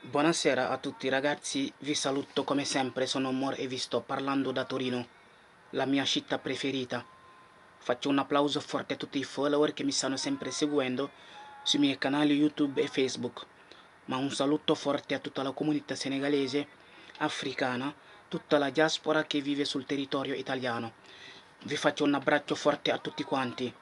Buonasera a tutti ragazzi, vi saluto come sempre, sono Mor e vi sto parlando da Torino, la mia città preferita. Faccio un applauso forte a tutti i follower che mi stanno sempre seguendo sui miei canali YouTube e Facebook, ma un saluto forte a tutta la comunità senegalese, africana, tutta la diaspora che vive sul territorio italiano. Vi faccio un abbraccio forte a tutti quanti.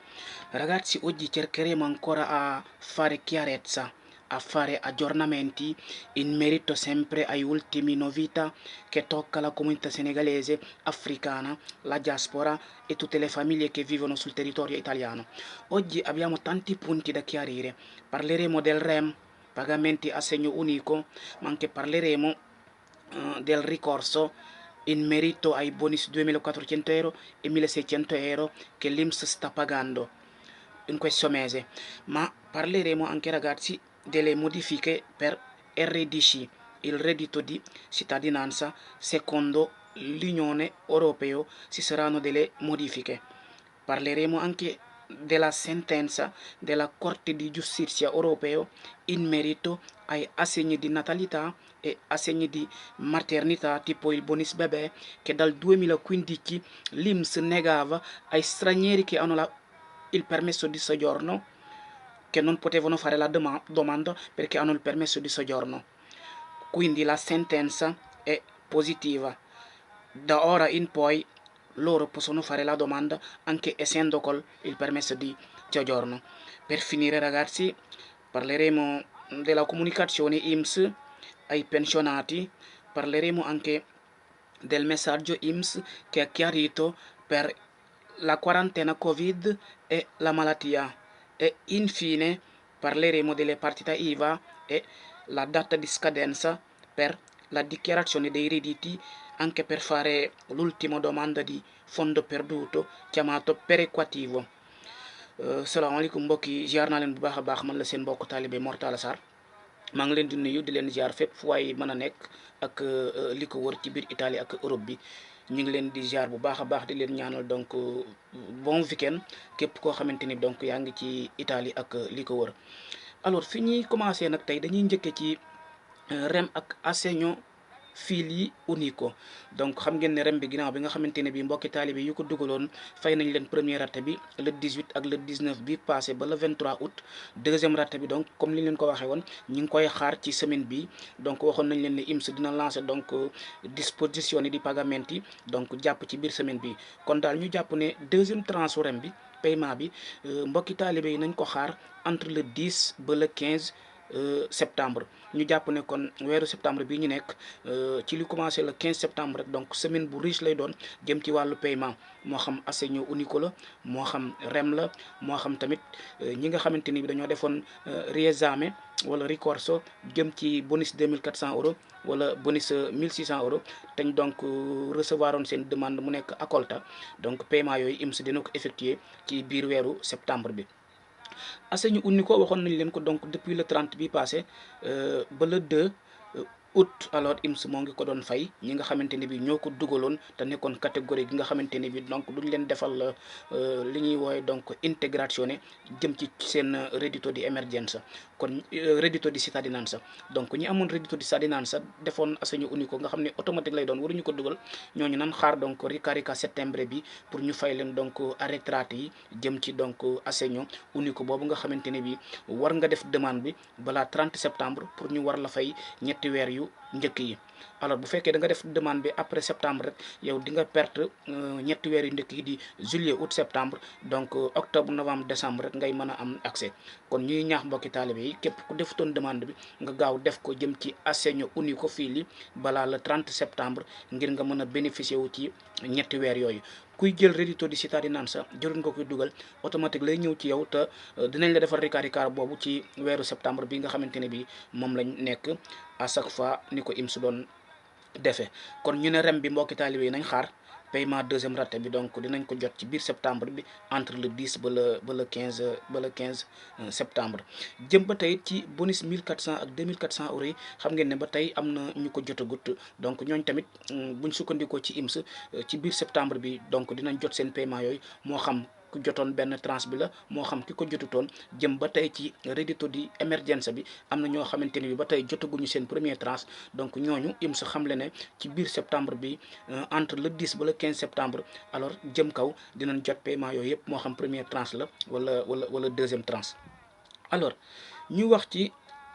Ragazzi, oggi cercheremo ancora a fare chiarezza, a fare aggiornamenti in merito sempre ai ultimi novità che tocca la comunità senegalese, africana, la diaspora e tutte le famiglie che vivono sul territorio italiano. Oggi abbiamo tanti punti da chiarire. Parleremo del REM, pagamenti a segno unico, ma anche parleremo del ricorso in merito ai bonus 2.400 euro e 1.600 euro che l'INPS sta pagando in questo mese, ma parleremo anche ragazzi delle modifiche per RDC, il reddito di cittadinanza. Secondo l'Unione Europea ci saranno delle modifiche. Parleremo anche della sentenza della Corte di Giustizia Europea in merito ai assegni di natalità e assegni di maternità tipo il bonus bebè che dal 2015 l'INPS negava ai stranieri che hanno il permesso di soggiorno, che non potevano fare la domanda perché hanno il permesso di soggiorno. Quindi la sentenza è positiva. Da ora in poi loro possono fare la domanda anche essendo col il permesso di soggiorno. Per finire ragazzi, parleremo della comunicazione INPS ai pensionati, parleremo anche del messaggio INPS che ha chiarito per la quarantena Covid e la malattia. E infine parleremo delle partite IVA e la data di scadenza per la dichiarazione dei redditi, anche per fare l'ultima domanda di fondo perduto chiamato perequativo. Salaamaaleykum mbokk yi ziar naa leen bu baax a baax, man la seen mbokk taalibe Mor Talla Sarr maa ngi leen di nuyu di leen ziar fépp fu waay mën a nekk ak li ko wër ci biir Italie ak Europe bi. ñu ngi leen di ziar bu baax a baax di leen ñaanal donc bon weekend képp koo xamante ni donc yaa ngi ci Italie ak li ko wër. Alors fi ñuy commencé nag tey dañuy njëkkee ci REM ak assegno figli unico. Donc xam ngeen ne REM bi ginnaaw bi nga xamante ne bi mbokki taalibe yu ko dugaloon fay nañ leen première rate bi le 18 ak le 19 bi passé ba le 23 août. Deuxième rate bi donc comme li leen ko waxee woon ñu ngi koy xaar ci semaine bi, donc waxoon nañ leen ne INPS dina lancer donc disposizioni di pagamenti donc jàpp ci biir semaine bi. Kon daal ñu jàpp ne deuxième tranche REM bi paiement bi mbokki taalibe yi nañ ko xaar entre le 10 ba le 15 septembre. ñu jàpp ne kon weeru septembre bi ñu nekk ci li commencé le 15 septembre rek, donc semaine bu riche lay doon jëm ci wàllu paiement, moo xam assegno unico la, moo xam REM la, moo xam tamit ñi nga xamante ni bi dañoo defoon riesame wala ricorso jëm ci bonus 2400 euros wala bonus 1600 euros teñ donc recevoir oon seen demande mu nekk acolta, donc paiement yooyu INPS dina ko effectuer ci biir weeru septembre bi. Assegno unico waxoon nañ leen ko donc depuis le 30 bi passé ba le 2 août. Alors INPS moo ngi ko doon fay ñi nga xamante ne bi ñoo ko dugaloon te nekkoon catégorie gi nga xamante ne bi donc duñ leen defal li ñuy woowe donc integrazione jëm ci seen reddito di emergenza, kon reddito di cittadinanza. Donc ñi amoon reddito di cittadinanza defoon assegno unico nga xam ne automatique lay doon waruñu ko dugal, ñooñu nan xaar donc ricarica settembre bi pour ñu fay leen donc arretrati yi jëm ci donc assegno unico boobu nga xamante ne bi war nga def demande bi balaa 30 septembre pour ñu war la fay ñetti weer yu njëkk yi. Alors bu fekkee da nga def demande bi après septembre rek yow di nga perte ñetti weer yu njëkk yi di juillet août septembre, donc octobre novembre décembre rek ngay mën a am accès. Kon ñuy ñaax mbokki taalibe yi képp ku defutoon demande bi nga gaaw def ko jëm ci assegno unico fii li balaa le 30 septembre ngir nga mën a bénéficier wu ci ñetti weer yooyu. kuy jël reddito di cittadinanza jëruñ nga koy dugal automatique lay ñëw ci yow te dinañ la defal ricarica boobu ci weeru septembre bi nga xamante ne bi moom lañ nekk à chaque fois ni ko INPS doon defee. Kon ñu ne REM bi mbokki taalibe yi nañ xaar paiement deuxième rate bi, donc dinañ ko jot ci biir septembre bi entre le 10 ba le 15 septembre. jëm ba tey ci bonus 1400 ak 2400 euros yi xam ngeen ne ba tey am na ñu ko jotagut, donc ñooñ tamit buñ sukkandikoo ci INPS ci biir septembre bi donc dinañ jot seen paiement yooyu, moo xam ku jotoon benn tranche bi la moo xam ki ko jotutoon jëm ba tey ci reddito di émergence bi am na ñoo xamante ni bi ba tey jotaguñu seen premier tranche donc ñooñu IMS xamle ne ci biir septembre bi entre le 10 ba le 15 septembre alors jëm kaw dinañ jot paiement yooyu yëpp moo xam première tranche la wala deuxième tranche. alors ñu wax ci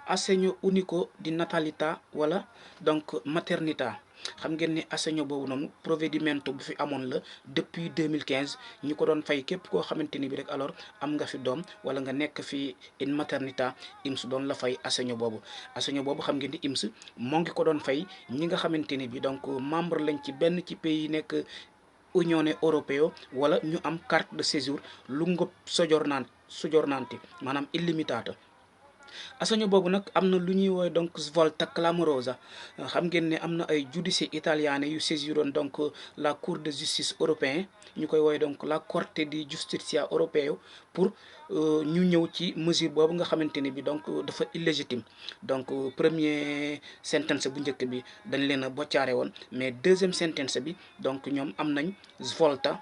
assegno unico di natalità wala donc maternità xam ngeen ni assegno boobu noonu provvedimento bu fi amoon la depuis 2015 ñu ko doon fay képp koo xamante ni bi rek alors am nga fi doom wala nga nekk fi in maternità IMS doon la fay assegno boobu xam ngeen ni IMS moo ngi ko doon fay ñi nga xamante ni bi donc membre lañ ci benn ci pays yi nekk Unione Europeo wala ñu am carte de séjour lungo soggiornante maanaam illimitata assegno boobu nag am na lu ñuy woowe donc svolta clamorosa xam ngeen ne am na ay giudici italiane yu saisiroon donc la cour de justice européen ñu koy woowe donc la corte di giustizia europeo pour ñu ñëw ci mesure boobu nga xamante ni bi donc dafa illégitime donc premier sentence bu njëkk bi dañ leen a boccaare woon mais deuxième sentence bi donc ñoom am nañ svolta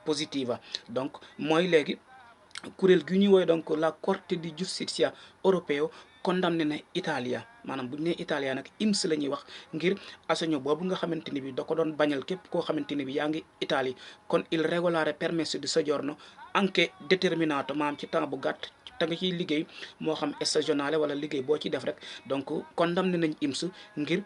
positiva donc mooy léegi kuréel gi ñuy woowee donc la Corte di Giustizia Europeo condamné na Italia maanaam bu ñu nee Italia nag IMS la ñuy wax ngir assegno boobu nga xamante ni bi da ko doon bañal képp koo xamante ni bi yaa ngi Italie kon il regolare permesso di soggiorno anche determinato maanaam ci temps bu gàtt te nga ciy liggéey moo xam stagionale wala liggéey boo ci def rek donc condamné nañ IMS ngir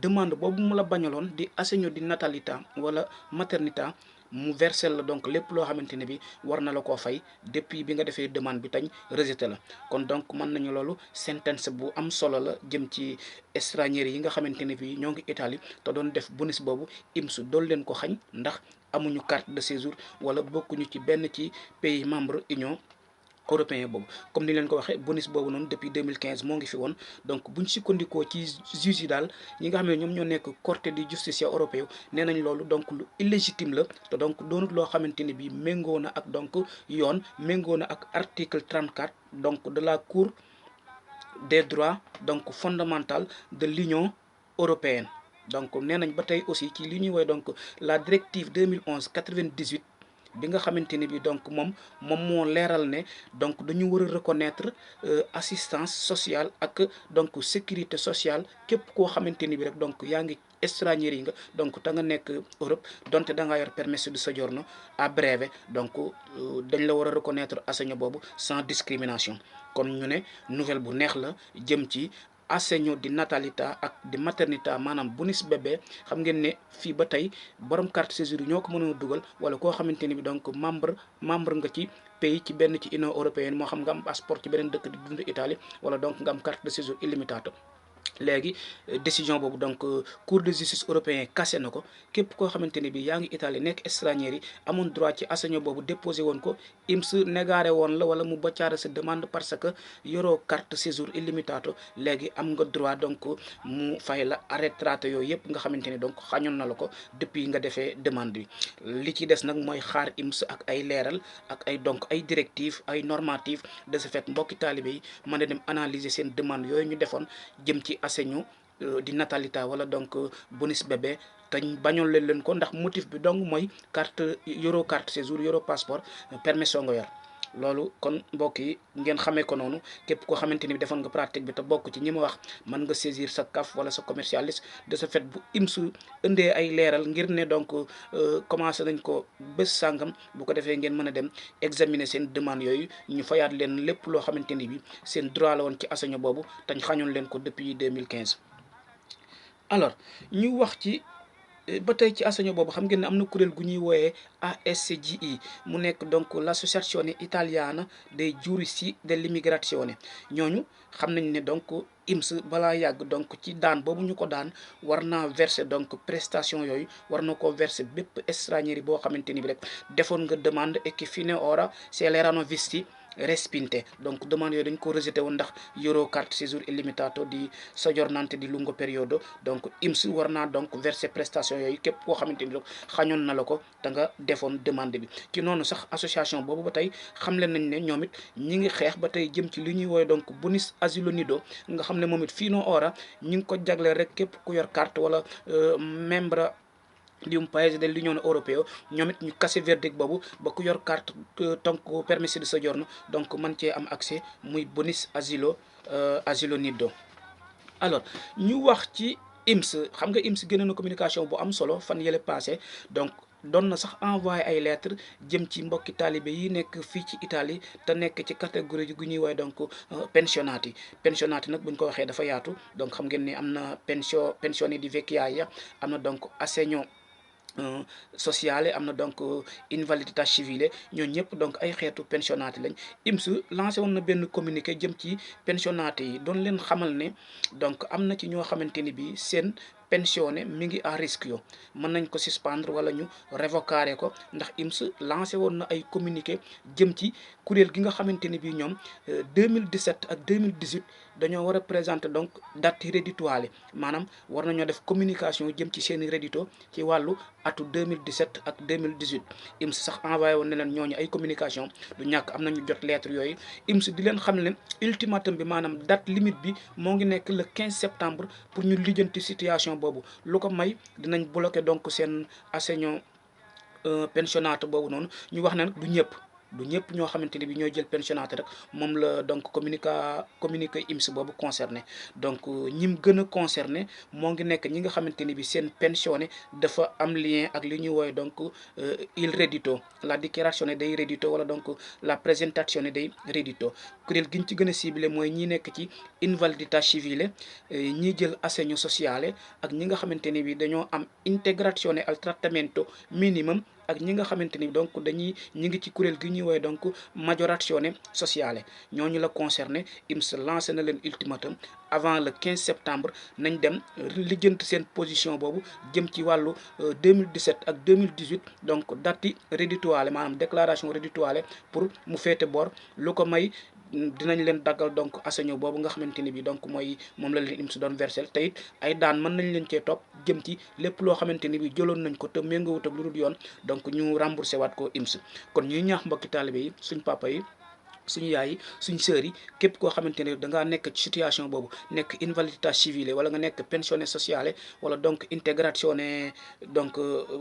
demande boobu mu la bañaloon di assegno di natalità wala maternità mu versel la donc lépp loo xamante ne bi war na la koo fay depuis bi nga defee demande bi tañ rejeté la kon donc mën nañu loolu sentence bu am solo la jëm ci étrangers yi nga xamante ne bi ñoo ngi Italie te doon def bonus boobu IMS dool leen ko xañ ndax amuñu carte de séjour wala bokkuñu ci benn ci pays membre Union européen boobu comme ni leen ko waxee bonus boobu noonu depuis 2015 moo ngi fi woon donc buñ sukkandikoo ci juge yi daal ñi nga xam ne ñoom ñoo nekk Corte di Giustizia Europeo nee nañ loolu donc lu illégitime la te donc doonut loo xamante ni bi méngoo na ak donc yoon méngoo na ak article 34 donc de la Cour des droits donc fondamentaux de l'Union européenne donc nee nañ ba tey aussi ci li ñuy woy donc la directive 2011/98 bi nga xamante ni bi donc moom moo leeral ne donc dañu war a reconnaître assistance sociale ak donc sécurité sociale képp koo xamante ni bi rek donc yaa ngi étranger yi nga donc te nga nekk Europe donte da nga yor permesso di soggiorno à breve donc dañ la war a reconnaître assegno boobu sans discrimination kon ñu ne nouvelle bu neex la jëm ci assegno di natalità ak di maternità maanaam bonus bébé xam ngeen ne fii ba tey borom carte séjour yi ñoo ko mënoon dugal wala koo xamante ni bi donc membre nga ci pays ci benn ci Union européenne moo xam nga am passeport ci beneen dëkk di dund Italie wala donc nga am carte de séjour illimitato léegi décision boobu donc cour de justice européen cassé na ko képp koo xamante ni bi yaa ngi Italie nekk étranger yi amoon droit ci assegno boobu déposé woon ko IMS négaré woon la wala mu boccaare sa demande parce que yoroo carte séjour illimitato léegi am nga droit donc mu fay la arretraté yooyu yëpp nga xamante ni donc xañoon na la ko depuis nga defee demande bi li ci des nag mooy xaar IMS ak ay leeral ak ay donc ay directives ay normatives de ce fait mbokki taalibe yi mën a dem analyser seen demande yooyu ñu defoon jëm ci assegno di natalità wala donc bonus bébé te bañoon leen ko ndax motif bi donc mooy carte séjour euro passeport permission nga yor loolu kon mbokk yi ngeen xamee ko noonu képp koo xamante ni bi defoon nga pratique bi te bokk ci ñi ma wax mën nga saisir sa CAF wala sa commercialiste de ce fait bu IMS indee ay leeral ngir ne donc commencé nañ ko bés sàngam bu ko defee ngeen mën a dem examiner seen demande yooyu ñu fayaat leen lépp loo xamante ni bi seen droit la woon ci assegno boobu tañ xañoon leen ko depuis 2015 alors ñu wax ci ba tey ci assegno boobu xam ngeen ne am na kuréel gu ñuy wooyee ASGI mu nekk donc l'associazione italiana dei giuristi dell'immigrazione ñooñu xam nañ ne donc IMS balaa yàgg donc ci daan boobu ñu ko daan war naa verser donc prestation yooyu war na ko verser bépp étranger boo xamante ni bi rek defoon nga demande e che fine ora se l'erano visti respinte donc demande yooyu dañ ko rejeté woon ndax euro carte séjour illimitato di soggiornante di lungo periodo donc IMS war naa donc verser prestation yooyu képp koo xamante ni donc xañoon na la ko da nga defoon demande bi ci noonu sax association boobu ba tey xamle nañ ne ñoom it ñi ngi xeex ba tey jëm ci li ñuy woowe donc bonus asilo nido nga xam ne moom it fii no ora ñi ngi ko jagleel rek képp ku yor carte wala membre di un paese dell'Unione Europea ñoom it ñu kase verdict boobu ba ku yor carte donc permesso di soggiorno donc man cee am accès muy bonus asilo nido. alors ñu wax ci IMS xam nga IMS génne na communication bu am solo fan yële passé donc doon na sax envoyé ay lettres jëm ci mbokki taalibe yi nekk fii ci Italie te nekk ci catégorie gu ñuy woowee donc pensionati nag bu ñu ko waxee dafa yaatu donc xam ngeen ni am na pensione di vecchiaia am na donc assegno sociale am na donc invalidità civile ñooñu ñëpp donc ay xeetu pensionnati lañ. IMS lancé woon na benn communiqué jëm ci pensionnati yi doon leen xamal ne donc am na ci ñoo xamante ni bi seen pensionné mi ngi à risque yo mën nañ ko suspendre wala ñu révoquer ko ndax IMS lancé woon na ay communiqué jëm ci kuréel gi nga xamante ni bii ñoom 2017 ak 2018 dañoo war a présenter donc date rédhitoire maanaam war nañoo def communication jëm ci seeni rédito ci wàllu atu 2017 ak 2018 IMS sax envoyé woon ne leen ñooñu ay communication du ñàkk am nañu jot lettre yooyu IMS di leen xam ne ultimatum bi maanaam date limite bi moo ngi nekk le 15 septembre pour ñu lijjanti situation boobu lu ko may dinañ bloqué donc seen assegno pensionnato boobu noonu ñu wax ne nag du ñëpp ñoo xamante ne bi ñooy jël pensionnato rek moom la donc communiqué IMS boobu concerné donc ñim gën a concerné moo ngi nekk ñi nga xamante ni bi seen pensionné dafa am lien ak li ñuy woowe donc il reddito la dichiarazione dei reddito wala donc la presentazione dei reddito kuréel gi ñu ci gën a ciblé mooy ñi nekk ci invalidità civile ñi jël assegno sociale ak ñi nga xamante ni bi dañoo am integrazione al trattamento minimum ak ñi nga xamante ni donc ñi ngi ci kuréel gi ñuy woowee donc maggiorazione sociale ñooñu la concerné. IMS lancé na leen ultimatum avant le 15 septembre nañ dem lijjanti seen position boobu jëm ci wàllu 2017 ak 2018 donc date rédhitoire maanaam déclaration rédhitoire pour mu féete bor lu ko may dinañ leen daggal donc assegno boobu nga xamante ni bi donc mooy moom la leen IMS doon versel te it ay daan mën nañ leen cee topp jëm ci lépp loo xamante ni bi jëloon nañ ko te méngoowut ak lu dul yoon donc ñu remboursé waat ko IMS kon ñuy ñaax mbokki taalibe yi suñ papa yi suñu yaay yi suñ sœurs yi képp koo xamante ne da ngaa nekk ci situation boobu nekk invalidità civile wala nga nekk pensione sociale wala donc integrazione donc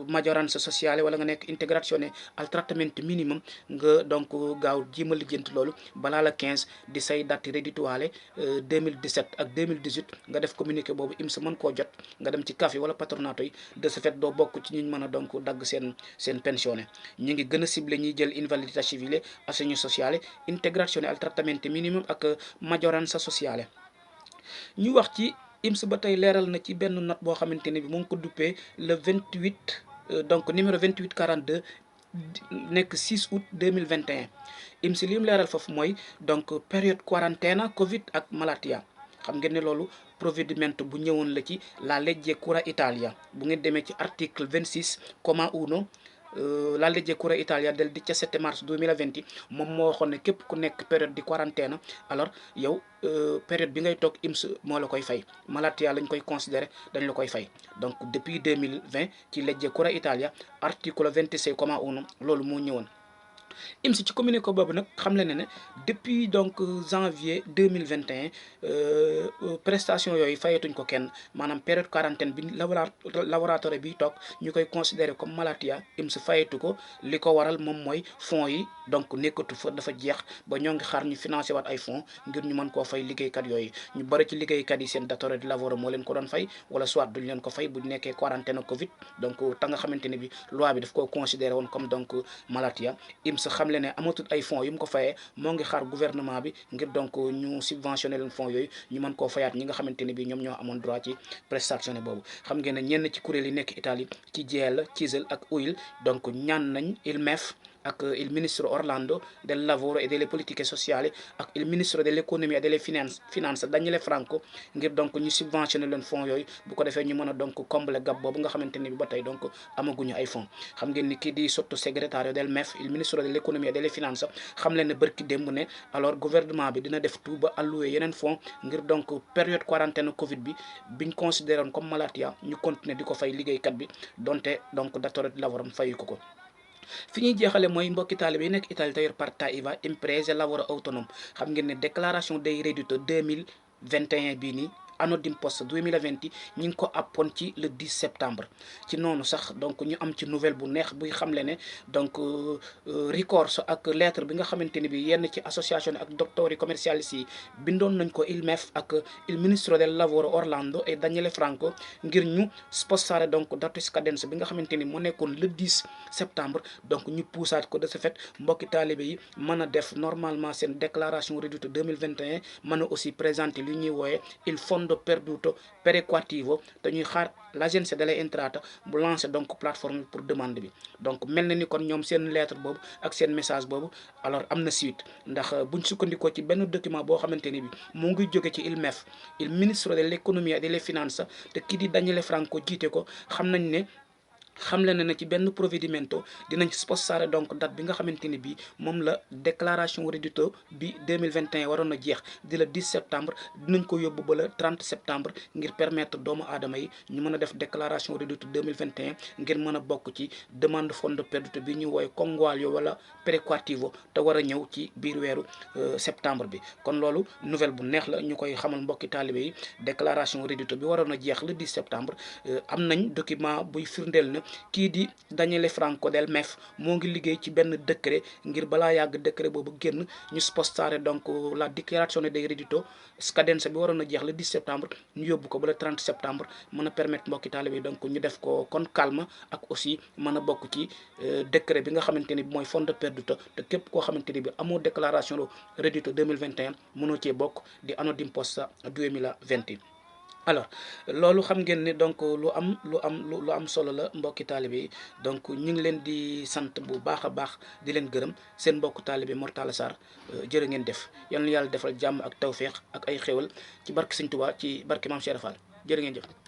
maggioranza sociale wala nga nekk integrazione al trattamento minimum nga donc gaaw jéem a lijjanti loolu balaa la 15 di say date rédhitoire 2017 ak 2018 nga def communiqué boobu IMS mën koo jot nga dem ci CAF wala patronato yi de ce fait doo bokk ci ñu mën a donc dagg seen pensione ñi ngi gën a ciblé ñiy jël invalidità civile assegno sociale integrazione al trattamento minimum ak maggioranza sociale. ñu wax ci IMS ba tey leeral na ci benn note boo xamante ne bi mu ngi ko duppee le 28 donc numéro 2842 nekk 6 août 2021 IMS li mu leeral foofu mooy donc période quarantaine Covid ak malattia xam ngeen ne loolu provvedimento bu ñëwoon la ci la legge cura Italia bu ngeen demee ci article 26 comma 1 la legge cura Italia del 17 mars 2020 moom moo waxoon ne képp ku nekk période di quarantaine alors yow période bi ngay toog IMS moo la koy fay malattia lañ koy considéré dañ la koy fay donc depuis 2020 ci legge cura Italia articolo 26,1 loolu moo ñëwoon. IMS ci communiqué boobu nag xam le ne depuis donc janvier 2021 prestation yooyu fayatuñ ko kenn maanaam période quarantaine bi laboratoire bi toog ñu koy considéré comme malattia IMS fayatu ko li ko waral moom mooy fonds yi donc nekkatu fa dafa jeex ba ñoo ngi xaar ñu financé waat ay fonds ngir ñu mën koo fay liggéeykat yooyu ñu bëri ci liggéeykat yi seen datore di lavoro moo leen ko doon fay wala soit duñ leen ko fay bu nekkee quarantaine Covid donc ta nga xamante ne bi loi bi daf koo considéré woon comme donc malattia IMS xam le ne amatul ay fonds yu mu ko fayee moo ngi xaar gouvernement bi ngir donc ñu subventionné leen fonds yooyu ñu mën koo fayaat ñi nga xamante ne bi ñoom ñoo amoon droit ci prestation boobu. xam ngeen ne ñenn ci kuréel yi nekk Italie ci GIL CISL ak UIL donc ñaan nañ il MEF ak il ministro Orlando del lavoro e delle politiche sociali ak il ministro dell'economia e delle finanze Daniele Franco ngir donc ñu subventionné leen fonds yooyu bu ko defee ñu mën a donc combler gap boobu nga xamante ne bi ba tey donc amaguñu ay fonds. xam ngeen ni kii di sottosegretario del MEF il ministro dell'economia e delle finanze xam leen ne bërki démb ne alors gouvernement bi dina def tout ba alloué yeneen fonds ngir donc période quarantaine Covid bi biñ considéré woon comme malattia ñu continuer di ko fay liggéeykat bi donte donc datore di lavoram fayu ko. fi ñuy jeexale mooy mbokki taalibe yi nekk Italie te yor partita IVA imprese lavoro autonome xam ngeen ne déclaration dei reddito 2021 bii nii anneau d'imposte 2020 ñi ngi ko appoon ci le 10 septembre ci noonu sax donc ñu am ci nouvelle bu neex buy xamle ne donc recours ak lettre bi nga xamante ni bi yenn ci association ak docteurs yi commercialistes yi bindoon nañ ko il MEF ak il ministro del lavoro Orlando et Daniele Franco ngir ñu spostare donc datu scadenza bi nga xamante ni mu nekkoon le 10 septembre donc ñu puusaat ko de ce fait mbokki taalibe yi mën a def normalement seen déclaration reddito 2021 mën a aussi présenter li ñuy wooye il fondo perduto perequativo te ñuy xaar l'Agenzia delle Entrate bu lancé donc plateforme pour demande bi donc mel na ni kon ñoom seen lettre boobu ak seen message boobu alors am na suite ndax buñ sukkandikoo ci benn document boo xamante ni bi moo ngi jóge ci il MEF il ministro dell'economia e delle finanze te kii di Daniele Franco jiite ko xam nañ ne xamle na ne ci benn provvedimento dinañ spostare donc date bi nga xamante ni bii moom la déclaration reddito bi 2021 waroon a jeex di le 10 septembre dinañ ko yóbbu ba le 30 septembre ngir permettre doomu aadama yi ñu mën a def déclaration reddito 2021 ngir mën a bokk ci demande fondo perduto bi ñu wooye conguaglio wala perequativo te war a ñëw ci biir weeru septembre bi kon loolu nouvelle bu neex la ñu koy xamal mbokki taalibe yi déclaration reddito bi waroon a jeex le 10 septembre am nañ document buy firndeel na kii di Daniele Franco del MEF moo ngi liggéey ci benn décret ngir balaa yàgg décret boobu génn ñu spostare donc la dichiarazione dei reddito scadenza bi waroon a jeex le 10 septembre ñu yóbbu ko ba le 30 septembre mën a permettre mbokki taalibe yi donc ñu def ko kon calme ak aussi mën a bokk ci décret bi nga xamante ni bi mooy fondo perduto te képp koo xamante ni bi amoo déclaration reddito 2021 mënoo cee bokk di anno d'imposta 2020. alors loolu xam ngeen ni donc lu am solo la mbokki taalibe yi donc ñu ngi leen di sant bu baax a baax di leen gërëm seen mbokku taalibe Mor Talla Sarr jërë ngeen def yal na yàlla defal jàmm ak tawféex ak ay xéwal ci barke Sëñ Tuubaa ci barke Maam Cheikh Fall jërë ngeen jëf